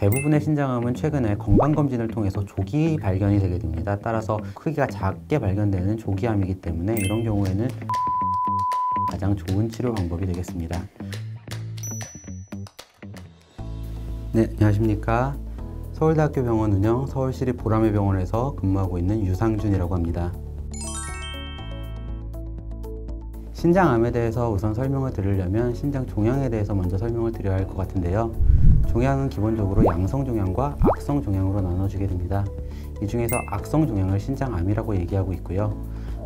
대부분의 신장암은 최근에 건강검진을 통해서 조기 발견이 되게 됩니다. 따라서 크기가 작게 발견되는 조기암이기 때문에 이런 경우에는 가장 좋은 치료 방법이 되겠습니다. 네, 안녕하십니까. 서울대학교 병원 운영 서울시립 보라매병원에서 근무하고 있는 유상준이라고 합니다. 신장암에 대해서 우선 설명을 드리려면 신장 종양에 대해서 먼저 설명을 드려야 할 것 같은데요. 종양은 기본적으로 양성 종양과 악성 종양으로 나눠지게 됩니다. 이 중에서 악성 종양을 신장암이라고 얘기하고 있고요.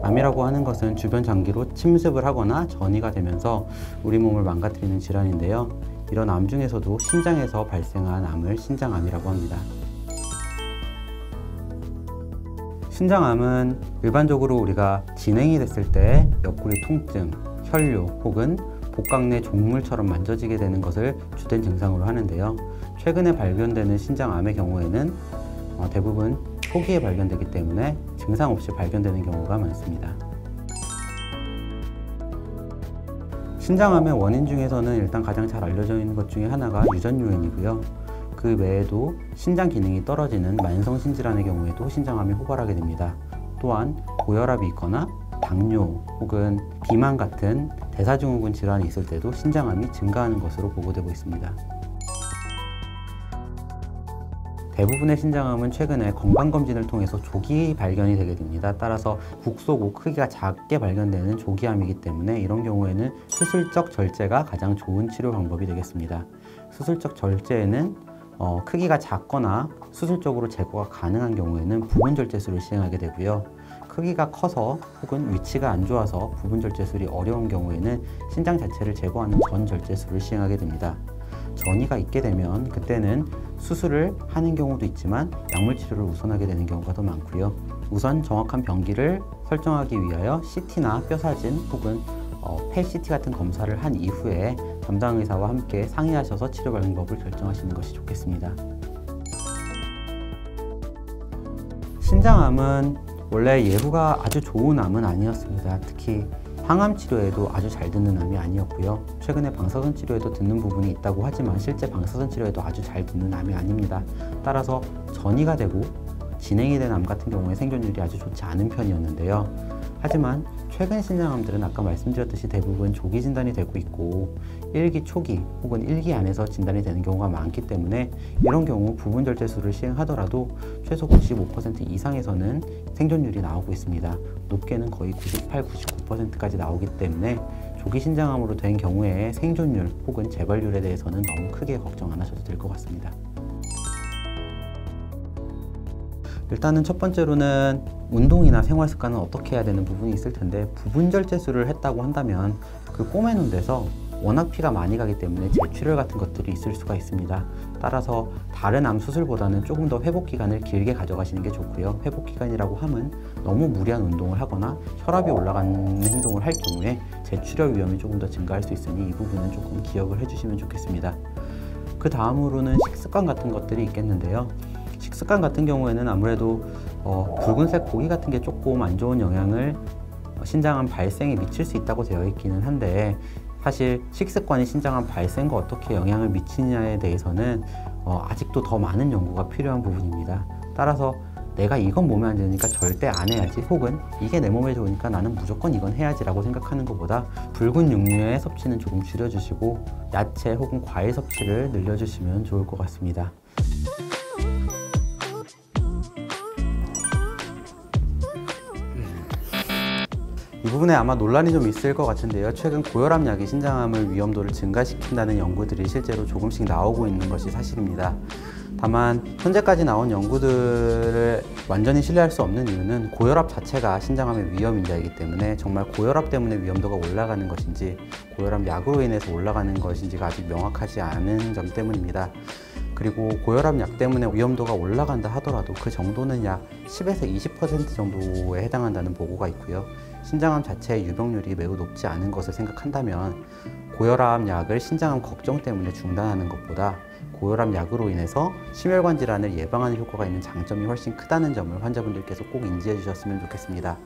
암이라고 하는 것은 주변 장기로 침습을 하거나 전이가 되면서 우리 몸을 망가뜨리는 질환인데요. 이런 암 중에서도 신장에서 발생한 암을 신장암이라고 합니다. 신장암은 일반적으로 우리가 진행이 됐을 때 옆구리 통증, 혈뇨 혹은 복강 내 종물처럼 만져지게 되는 것을 주된 증상으로 하는데요. 최근에 발견되는 신장암의 경우에는 대부분 초기에 발견되기 때문에 증상 없이 발견되는 경우가 많습니다. 신장암의 원인 중에서는 일단 가장 잘 알려져 있는 것 중에 하나가 유전 요인이고요. 그 외에도 신장 기능이 떨어지는 만성 신질환의 경우에도 신장암이 호발하게 됩니다. 또한 고혈압이 있거나 당뇨 혹은 비만 같은 대사증후군 질환이 있을 때도 신장암이 증가하는 것으로 보고되고 있습니다. 대부분의 신장암은 최근에 건강검진을 통해서 조기 발견이 되게 됩니다. 따라서 국소고 크기가 작게 발견되는 조기암이기 때문에 이런 경우에는 수술적 절제가 가장 좋은 치료 방법이 되겠습니다. 수술적 절제에는 크기가 작거나 수술적으로 제거가 가능한 경우에는 부분 절제술을 시행하게 되고요. 크기가 커서 혹은 위치가 안 좋아서 부분 절제술이 어려운 경우에는 신장 자체를 제거하는 전 절제술을 시행하게 됩니다. 전이가 있게 되면 그때는 수술을 하는 경우도 있지만 약물 치료를 우선하게 되는 경우가 더 많고요. 우선 정확한 병기를 설정하기 위하여 CT나 뼈사진 혹은 펫CT 같은 검사를 한 이후에 담당 의사와 함께 상의하셔서 치료 방법을 결정하시는 것이 좋겠습니다. 신장암은 원래 예후가 아주 좋은 암은 아니었습니다. 특히 항암 치료에도 아주 잘 듣는 암이 아니었고요. 최근에 방사선 치료에도 듣는 부분이 있다고 하지만 실제 방사선 치료에도 아주 잘 듣는 암이 아닙니다. 따라서 전이가 되고 진행이 된 암 같은 경우에 생존율이 아주 좋지 않은 편이었는데요. 하지만 최근 신장암들은 아까 말씀드렸듯이 대부분 조기 진단이 되고 있고 1기 초기 혹은 1기 안에서 진단이 되는 경우가 많기 때문에 이런 경우 부분 절제술을 시행하더라도 최소 95% 이상에서는 생존율이 나오고 있습니다. 높게는 거의 98, 99%까지 나오기 때문에 조기 신장암으로 된 경우에 생존율 혹은 재발률에 대해서는 너무 크게 걱정 안 하셔도 될 것 같습니다. 일단은 첫 번째로는 운동이나 생활 습관은 어떻게 해야 되는 부분이 있을 텐데 부분 절제술을 했다고 한다면 그 꼬매는 데서 워낙 피가 많이 가기 때문에 재출혈 같은 것들이 있을 수가 있습니다. 따라서 다른 암 수술보다는 조금 더 회복 기간을 길게 가져가시는 게 좋고요. 회복 기간이라고 함은 너무 무리한 운동을 하거나 혈압이 올라가는 행동을 할 경우에 재출혈 위험이 조금 더 증가할 수 있으니 이 부분은 조금 기억을 해주시면 좋겠습니다. 그 다음으로는 식습관 같은 것들이 있겠는데요. 식습관 같은 경우에는 아무래도 붉은색 고기 같은 게 조금 안 좋은 영향을 신장암 발생에 미칠 수 있다고 되어 있기는 한데 사실 식습관이 신장암 발생과 어떻게 영향을 미치느냐에 대해서는 아직도 더 많은 연구가 필요한 부분입니다. 따라서 내가 이건 몸에 안 좋으니까 절대 안 해야지 혹은 이게 내 몸에 좋으니까 나는 무조건 이건 해야지 라고 생각하는 것보다 붉은 육류의 섭취는 조금 줄여주시고 야채 혹은 과일 섭취를 늘려주시면 좋을 것 같습니다. 이 부분에 아마 논란이 좀 있을 것 같은데요. 최근 고혈압 약이 신장암의 위험도를 증가시킨다는 연구들이 실제로 조금씩 나오고 있는 것이 사실입니다. 다만 현재까지 나온 연구들을 완전히 신뢰할 수 없는 이유는 고혈압 자체가 신장암의 위험 인자이기 때문에 정말 고혈압 때문에 위험도가 올라가는 것인지 고혈압 약으로 인해서 올라가는 것인지가 아직 명확하지 않은 점 때문입니다. 그리고 고혈압 약 때문에 위험도가 올라간다 하더라도 그 정도는 약 10에서 20% 정도에 해당한다는 보고가 있고요. 신장암 자체의 유병률이 매우 높지 않은 것을 생각한다면 고혈압 약을 신장암 걱정 때문에 중단하는 것보다 고혈압 약으로 인해서 심혈관 질환을 예방하는 효과가 있는 장점이 훨씬 크다는 점을 환자분들께서 꼭 인지해 주셨으면 좋겠습니다.